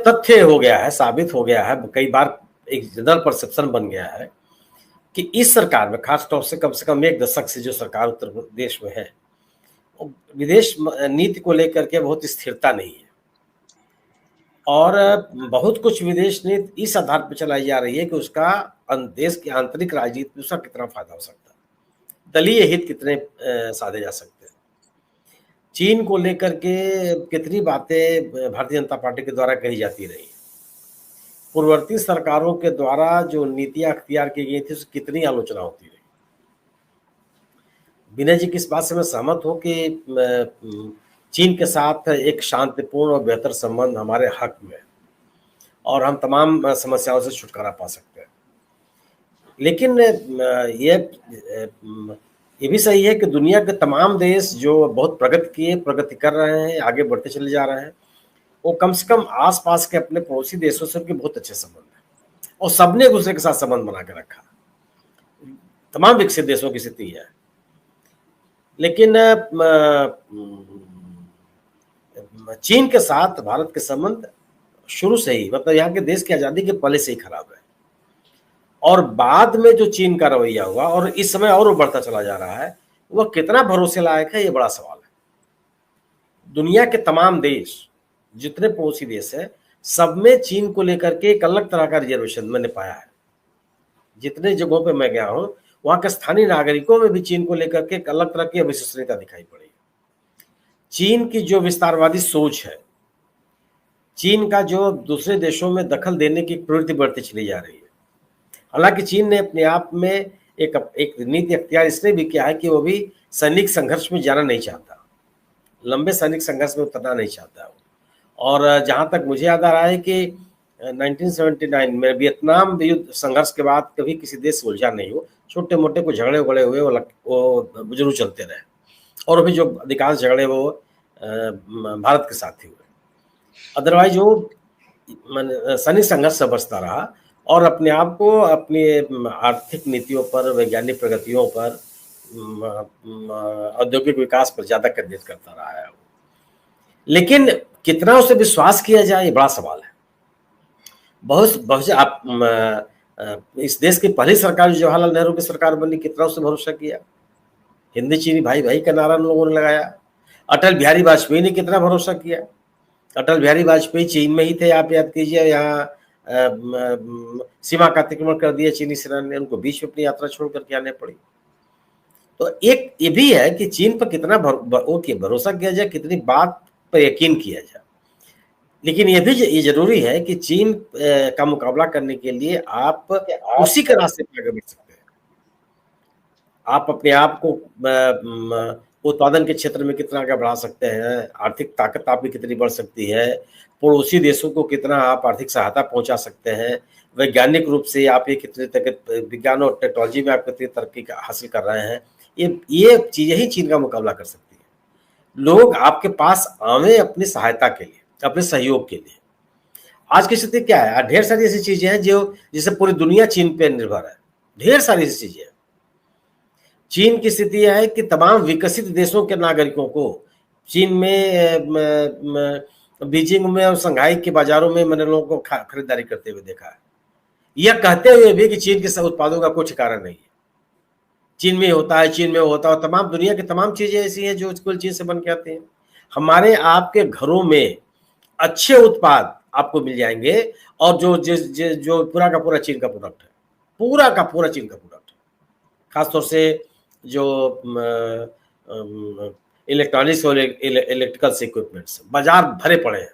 तथ्य हो गया है, साबित हो गया है, कई बार एक जनरल परसेप्शन बन गया है कि इस सरकार में खास तौर से कम 1 दशक से जो सरकार उत्तर प्रदेश में है, विदेश नीति को लेकर के बहुत स्थिरता नहीं है और बहुत कुछ विदेश नीति इस आधार पर चलाई जा रही है कि उसका देश की आंतरिक राजनीति में उसका कितना फायदा हो सकता है, दलीय हित कितने साधे जा सकते हैं। चीन को लेकर के कितनी बातें भारतीय जनता पार्टी के द्वारा कही जाती रही, पूर्ववर्ती सरकारों के द्वारा जो नीतियां अख्तियार की गई थी उसकी कितनी आलोचना होती रही। विनय जी किस बात से मैं सहमत हूं कि चीन के साथ एक शांतिपूर्ण और बेहतर संबंध हमारे हक में और हम तमाम समस्याओं से छुटकारा पा सकते हैं। लेकिन ये भी सही है कि दुनिया के तमाम देश जो बहुत प्रगति कर रहे हैं, आगे बढ़ते चले जा रहे हैं, वो कम से कम आसपास के अपने पड़ोसी देशों से उनके बहुत अच्छे संबंध हैं और सबने एक दूसरे के साथ संबंध बना के रखा। तमाम विकसित देशों की स्थिति है। लेकिन चीन के साथ भारत के संबंध शुरू से ही, मतलब यहाँ के देश की आज़ादी के पहले से ही खराब है और बाद में जो चीन का रवैया हुआ और इस समय और वो बढ़ता चला जा रहा है, वह कितना भरोसे लायक है, ये बड़ा सवाल है। दुनिया के तमाम देश, जितने पड़ोसी देश है, सब में चीन को लेकर के एक अलग तरह का रिजर्वेशन मैंने पाया है। जितने जगहों पे मैं गया हूं, वहां के स्थानीय नागरिकों में भी चीन को लेकर के एक अलग तरह की अविश्वसनीयता दिखाई पड़ी। चीन की जो विस्तारवादी सोच है, चीन का जो दूसरे देशों में दखल देने की प्रवृत्ति बढ़ती चली जा रही है। हालांकि चीन ने अपने आप में एक नीति अख्तियार इसने भी किया है कि वो भी सैनिक संघर्ष में जाना नहीं चाहता, लंबे सैनिक संघर्ष में उतरना नहीं चाहता। और जहां तक मुझे याद आ रहा है कि 1979 में वियतनाम युद्ध संघर्ष के बाद कभी किसी देश से उलझा नहीं हो, छोटे मोटे कुछ झगड़े उगड़े हुए वो जरूर चलते रहे और अभी जो अधिकांश झगड़े वो भारत के साथ ही हुए। अदरवाइज वो सैनिक संघर्ष से बचता रहा और अपने आप को अपनी आर्थिक नीतियों पर, वैज्ञानिक प्रगतियों पर, औद्योगिक विकास पर ज्यादा केंद्रित करता रहा है। लेकिन कितना उसे विश्वास किया जाए, ये बड़ा सवाल है। बहुत आप इस देश की पहली सरकार जो जवाहरलाल नेहरू की सरकार बनी, कितना उससे भरोसा किया। हिंदी चीनी भाई भाई का नारा लोगों ने लगाया। अटल बिहारी वाजपेयी ने कितना भरोसा किया। अटल बिहारी वाजपेयी चीन में ही थे, आप याद कीजिए, यहाँ सीमा का अतिक्रमण कर दिया चीनी सेना ने, उनको बीच में अपनी यात्रा छोड़ करके आने पड़ी। तो एक ये भी है कि चीन पर कितना भरोसा किया जाए, कितनी बात पर यकीन किया जाए। लेकिन ये जरूरी है कि चीन का मुकाबला करने के लिए आप उसी के रास्ते पर आगे बढ़ सकते हैं। आप अपने आप को उत्पादन के क्षेत्र में कितना आगे बढ़ा सकते हैं, आर्थिक ताकत आपकी कितनी बढ़ सकती है, पड़ोसी देशों को कितना आप आर्थिक सहायता पहुंचा सकते हैं, वैज्ञानिक रूप से आप ये कितने तक विज्ञान और टेक्नोलॉजी में आप कितनी तरक्की हासिल कर रहे हैं, ये चीजें ही चीन का मुकाबला कर सकती है। लोग आपके पास आवे अपनी सहायता के लिए, अपने सहयोग के लिए। आज की स्थिति क्या है, ढेर सारी ऐसी चीजें हैं जो जिससे पूरी दुनिया चीन पे निर्भर है। ढेर सारी ऐसी चीजें। चीन की स्थिति यह है कि तमाम विकसित देशों के नागरिकों को चीन में बीजिंग में और शंघाई के बाजारों में मैंने लोगों को खरीदारी करते हुए देखा है, यह कहते हुए भी कि चीन के सब उत्पादों का कुछ कारण नहीं है, चीन में होता है, चीन में होता है। तमाम दुनिया की तमाम चीजें ऐसी हैं जो कुल चीन से बन के आती हैं। हमारे आपके घरों में अच्छे उत्पाद आपको मिल जाएंगे और जो पूरा का पूरा चीन का प्रोडक्ट है, पूरा का पूरा चीन का प्रोडक्ट है। खासतौर से जो इलेक्ट्रॉनिक्स और इलेक्ट्रिकल इक्विपमेंट्स बाजार भरे पड़े हैं,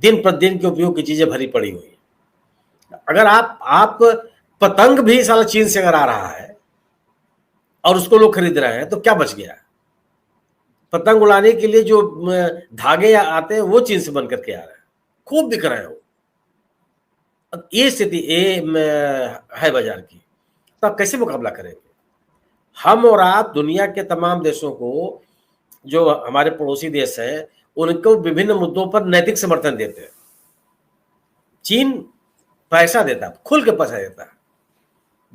दिन प्रतिदिन के उपयोग की चीजें भरी पड़ी हुई हैं। अगर आप पतंग भी साला चीन से अगर आ रहा है और उसको लोग खरीद रहे हैं तो क्या बच गया है? पतंग उड़ाने के लिए जो धागे आते हैं वो चीन से बन करके आ रहे हैं, खूब बिक रहे हैं वो। अब ये स्थिति है बाजार की, तो आप कैसे मुकाबला करेंगे? हम और आप दुनिया के तमाम देशों को, जो हमारे पड़ोसी देश हैं, उनको विभिन्न मुद्दों पर नैतिक समर्थन देते हैं। चीन पैसा देता है, खुल के पैसा देता है,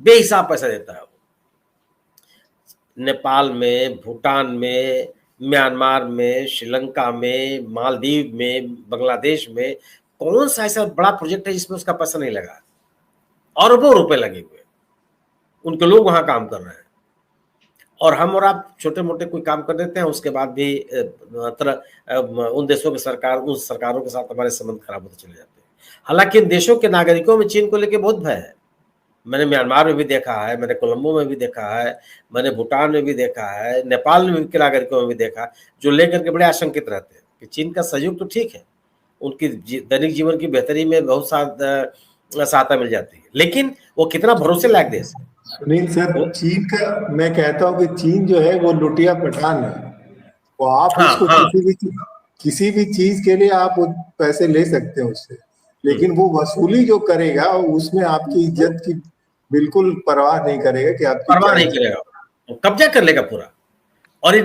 बेहिसाब पैसा देता है। नेपाल में, भूटान में, म्यांमार में, श्रीलंका में, मालदीव में, बांग्लादेश में कौन सा ऐसा बड़ा प्रोजेक्ट है जिसमें उसका पैसा नहीं लगा? अरबों रुपए लगे हुए, उनके लोग वहां काम कर रहे हैं, और हम और आप छोटे मोटे कोई काम कर देते हैं, उसके बाद भी उन देशों की सरकार, उन सरकारों के साथ हमारे संबंध खराब होते चले जाते हैं। हालांकि इन देशों के नागरिकों में चीन को लेकर बहुत भय है। मैंने म्यांमार में भी देखा है, मैंने कोलंबो में भी देखा है, मैंने भूटान में भी देखा है, नेपाल में के नागरिकों में भी देखा, जो लेकर के बड़े आशंकित रहते हैं कि चीन का सहयोग तो ठीक है, उनकी दैनिक जीवन की बेहतरी में बहुत सहायता मिल जाती है, लेकिन वो कितना भरोसे लायक देश है। सुनील सर, चीन का मैं कहता हूँ कि चीन जो है वो लुटिया पठान है। वो आप उसको किसी भी चीज के लिए आप पैसे ले सकते हैं उससे, लेकिन वो वसूली जो करेगा उसमें आपकी इज्जत की बिल्कुल परवाह नहीं करेगा कि आपकी परवाह नहीं करेगा, कब्जा कर लेगा पूरा। और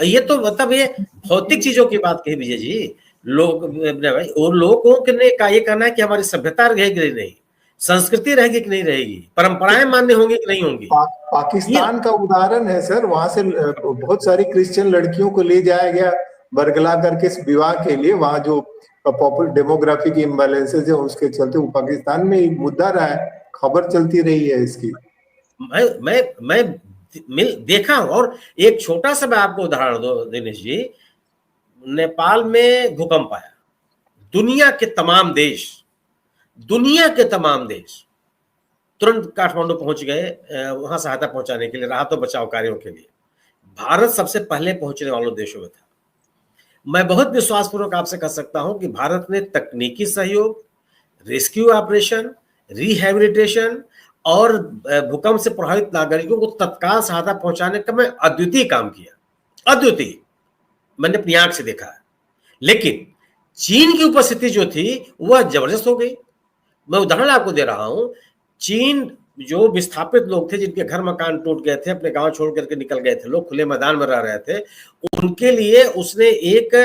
ये तो मतलब ये भौतिक चीजों की बात कही विजय जी, लोग भाई, और लोगों के ने का ये कहना है कि हमारी सभ्यता रहेगी नहीं, संस्कृति रहेगी कि नहीं रहेगी, परंपराएं मान्य होंगी कि नहीं होंगी। पाकिस्तान का उदाहरण है सर, वहां से बहुत सारी क्रिश्चियन लड़कियों को ले जाया गया बरगला करके विवाह के लिए। वहां जो पॉपुलर डेमोग्राफिक इम्बैलेंसेस है उसके चलते वो पाकिस्तान में एक मुद्दा रहा है, खबर चलती रही है इसकी। मैं देखा हूं। और एक छोटा सा मैं आपको उदाहरण दो दिनेश जी, नेपाल में भूकंप आया, दुनिया के तमाम देश तुरंत काठमांडू पहुंच गए वहां सहायता पहुंचाने के लिए, राहत और बचाव कार्यों के लिए। भारत सबसे पहले पहुंचने वालों देशों में था। मैं बहुत विश्वासपूर्वक आपसे कह सकता हूं कि भारत ने तकनीकी सहयोग, रेस्क्यू ऑपरेशन, रिहेबिलिटेशन और भूकंप से प्रभावित नागरिकों को तत्काल सहायता पहुंचाने का मैं अद्वितीय काम किया, अद्वितीय, मैंने अपनी आंख से देखा है। लेकिन चीन की उपस्थिति जो थी वह जबरदस्त हो गई। मैं उदाहरण आपको दे रहा हूं, चीन जो विस्थापित लोग थे, जिनके घर मकान टूट गए थे, अपने गांव छोड़ करके निकल गए थे, लोग खुले मैदान में रह रहे थे, उनके लिए उसने एक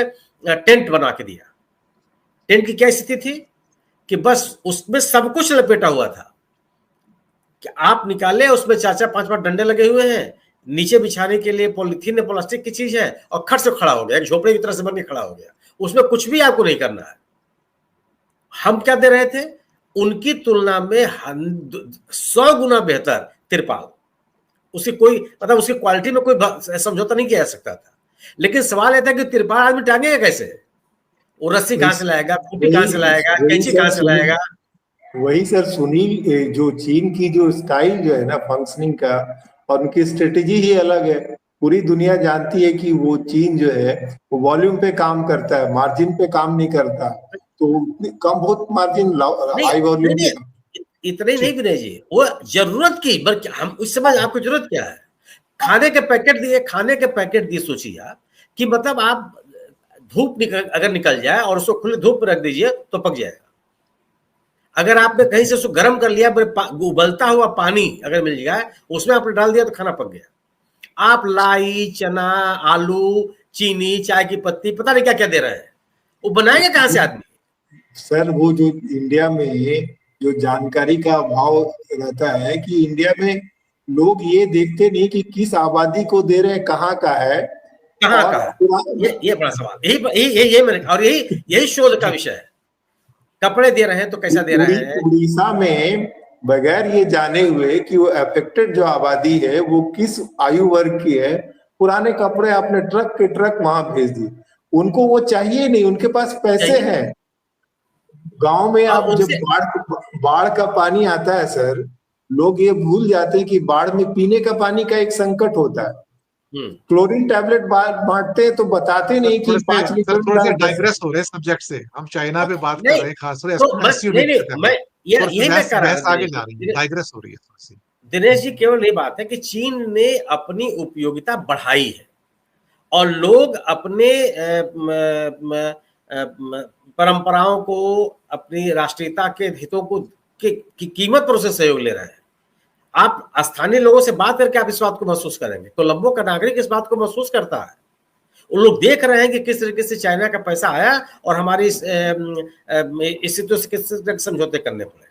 टेंट बना के दिया। टेंट की क्या स्थिति थी कि बस उसमें सब कुछ लपेटा हुआ था कि आप निकाले, उसमें 4-4-5 डंडे लगे हुए हैं, नीचे बिछाने के लिए पॉलिथीन है, प्लास्टिक की चीज है, और खट से खड़ा हो गया, एक झोपड़े की तरह से बन के खड़ा हो गया। उसमें कुछ भी आपको नहीं करना है। हम क्या दे रहे थे उनकी तुलना में 100 गुना बेहतर तिरपाल। उसकी कोई मतलब उसकी क्वालिटी में कोई समझौता नहीं किया जा सकता था। लेकिन सवाल यह था कि तिरपाल आदमी टांगेगा कैसे, वो रस्सी कहां से लाएगा, खूंटी कहां से लाएगा, कैंची कहां से लाएगा। वही सर सुनील, जो चीन की जो स्टाइल जो है ना फंक्शनिंग का, और उनकी स्ट्रेटेजी ही अलग है। पूरी दुनिया जानती है कि वो चीन जो है वो वॉल्यूम पे काम करता है, मार्जिन पे काम नहीं करता। तो कम बहुत मार्जिन, हाई वॉल्यूम। इतने नहीं विनय जी, वो जरूरत की, बल्कि हम उस समय आपको जरूरत क्या है, खाने के पैकेट दिए सोचिए आप कि मतलब आप धूप अगर निकल जाए और उसको खुले धूप पर रख दीजिए तो पक जाएगा। अगर आपने कहीं से उसको गर्म कर लिया, उबलता हुआ पानी अगर मिल जाए उसमें आपने डाल दिया तो खाना पक गया। आप लाई, चना, आलू, चीनी, चाय की पत्ती, पता नहीं क्या क्या दे रहे हैं, वो बनाएंगे कहां से आदमी। सर वो जो इंडिया में जो जानकारी का अभाव रहता है कि इंडिया में लोग ये देखते नहीं कि किस आबादी को दे रहे हैं, कहाँ का है, कहाँ का। ये बड़ा सवाल, यही मैंने, और यही शोध का विषय है। कपड़े दे रहे हैं तो कैसा दे रहे हैं। उड़ीसा में बगैर ये जाने हुए कि वो अफेक्टेड जो आबादी है वो किस आयु वर्ग की है, पुराने कपड़े आपने ट्रक के ट्रक वहां भेज दिए। उनको वो चाहिए नहीं, उनके पास पैसे हैं। गांव में आप जब बाढ़ का पानी आता है सर, लोग ये भूल जाते हैं कि बाढ़ में पीने का पानी का एक संकट होता है। क्लोरीन टैबलेट बांटते हैं तो बताते नहीं कि 5 लीटर। थोड़ा सा डाइग्रेस हो रहे हैं सब्जेक्ट से, हम चाइना पे बात कर रहे हैं खासतौर आगे जा रही है, डाइग्रेस हो रही है थोड़ी सी। दिनेश जी, केवल ये बात है कि चीन ने अपनी उपयोगिता बढ़ाई है और लोग अपने परंपराओं को, अपनी राष्ट्रीयता के हितों को की कीमत पर उसे सहयोग ले रहे हैं। आप स्थानीय लोगों से बात करके आप इस बात को महसूस करेंगे। कोलंबो का नागरिक इस बात को महसूस करता है। उन लोग देख रहे हैं कि किस तरीके से चाइना का पैसा आया और हमारी स्थिति से किस तरह समझौते करने पड़े।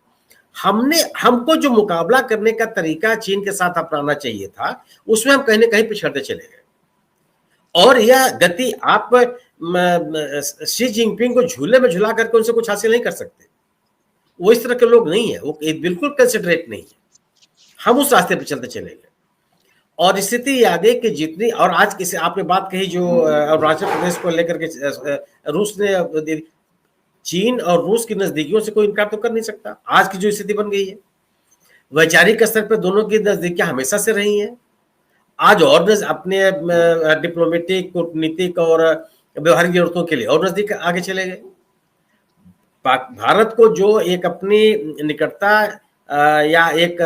हमको जो मुकाबला करने का तरीका चीन के साथ अपनाना चाहिए था, उसमें हम कहीं ना कहीं पिछड़ते चले गए। और यह गति आप शी जिनपिंग को झूले में झुला करके उनसे कुछ हासिल नहीं कर सकते। वो इस तरह के लोग नहीं है, वो बिल्कुल कंसिडरेट नहीं है। हम उस रास्ते पर चलते चलेंगे और स्थिति याद है कि जितनी, और आज किसी आपने बात कही जो अरुणाचल प्रदेश को लेकर के रूस ने, चीन और रूस की नजदीकियों से कोई इनकार तो कर नहीं सकता। आज की जो स्थिति बन गई है, वैचारिक स्तर पर दोनों की नजदीकियां हमेशा से रही हैं। आज और अपने डिप्लोमेटिक, कूटनीतिक और व्यवहारिक जरूरतों के लिए और नजदीक आगे चले गए। भारत को जो एक अपनी निकटता या एक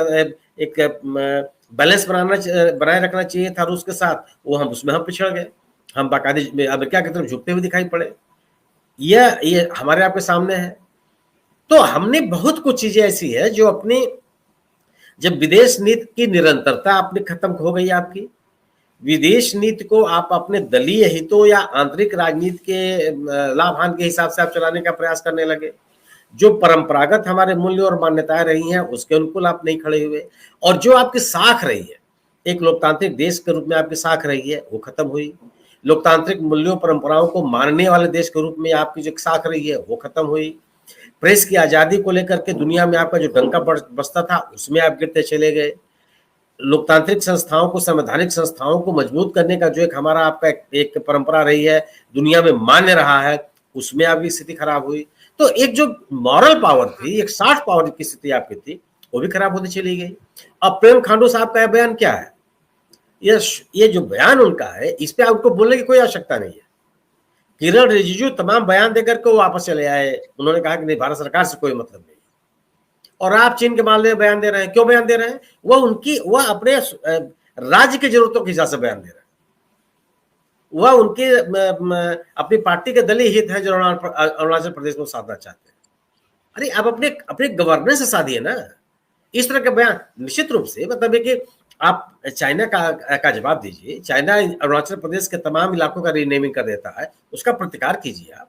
बैलेंस बनाए रखना चाहिए था रूस के साथ, वो हम उसमें हम पिछड़ गए। हम बाकायदे अमेरिका की तरफ झुकते हुए दिखाई पड़े। ये हमारे आपके सामने है। तो हमने बहुत कुछ चीजें ऐसी है जो अपनी, जब विदेश नीति की निरंतरता अपनी खत्म हो गई, आपकी विदेश नीति को आप अपने दलीय हितों या आंतरिक राजनीति के लाभान के हिसाब से आप चलाने का प्रयास करने लगे, जो परंपरागत हमारे मूल्य और मान्यताएं रही हैं उसके अनुकूल आप नहीं खड़े हुए, और जो आपकी साख रही है, एक लोकतांत्रिक देश के रूप में आपकी साख रही है, वो खत्म हुई। लोकतांत्रिक मूल्यों परंपराओं को मानने वाले देश के रूप में आपकी जो साख रही है वो खत्म हुई। प्रेस की आजादी को लेकर के दुनिया में आपका जो डंका बजता था उसमें आप गिरते चले गए। लोकतांत्रिक संस्थाओं को, संवैधानिक संस्थाओं को मजबूत करने का जो एक हमारा आपका एक परंपरा रही है, दुनिया में मान्य रहा है, उसमें आपकी स्थिति खराब हुई। तो एक जो मॉरल पावर थी, एक सॉफ्ट पावर की स्थिति आपकी थी, वो भी खराब होती चली गई। अब प्रेम खांडू साहब का बयान क्या है, ये जो बयान उनका है, इस पे आपको बोलने की कोई आवश्यकता नहीं है। किरण रिजिजू तमाम बयान देकर के वो वापस चले आए। उन्होंने कहा कि नहीं, भारत सरकार से कोई मतलब नहीं। और आप चीन के मामले में बयान दे रहे हैं। क्यों बयान दे रहे हैं? वह अपने राज्य की जरूरतों के हिसाब से बयान दे रहे हैं। वह उनके अपनी पार्टी के दलीय हित है जो अरुणाचल प्रदेश को साधना चाहते हैं। अरे आप अपने गवर्नेंस से साधिए ना। इस तरह के बयान निश्चित रूप से मतलब है कि आप चाइना का जवाब दीजिए। चाइना अरुणाचल प्रदेश के तमाम इलाकों का रीनेमिंग कर देता है, उसका प्रतिकार कीजिए आप।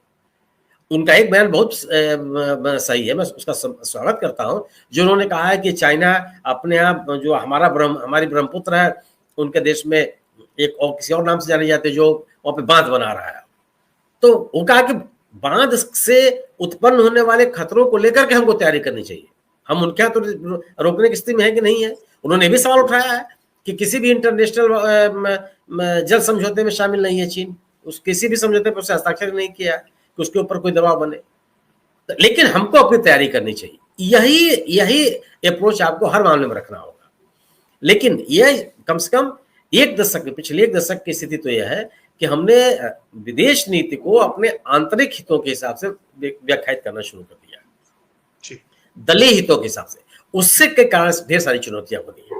उनका एक बयान बहुत सही है, मैं उसका स्वागत करता हूं, जो उन्होंने कहा है कि चाइना अपने आप जो हमारी ब्रह्मपुत्र है, उनके देश में एक और किसी और नाम से जाने जाते, जो वहां पे बांध बना रहा है। तो वो कहा कि बांध से उत्पन्न होने वाले खतरों को लेकर के हमको तैयारी करनी चाहिए। हम उनके यहाँ तो रोकने की स्थिति में है कि नहीं है। उन्होंने भी सवाल उठाया है कि किसी भी इंटरनेशनल जल समझौते में शामिल नहीं है चीन, उस किसी भी समझौते पर उसने हस्ताक्षर नहीं किया कि उसके ऊपर कोई दबाव बने। लेकिन हमको अपनी तैयारी करनी चाहिए। यही अप्रोच आपको हर मामले में रखना होगा। लेकिन यह कम से कम पिछले एक दशक की स्थिति तो यह है कि हमने विदेश नीति को अपने आंतरिक हितों के हिसाब से व्याख्यायित करना शुरू कर दिया, दलीय हितों के हिसाब से। उससे के कारण ढेर सारी चुनौतियां बनी है।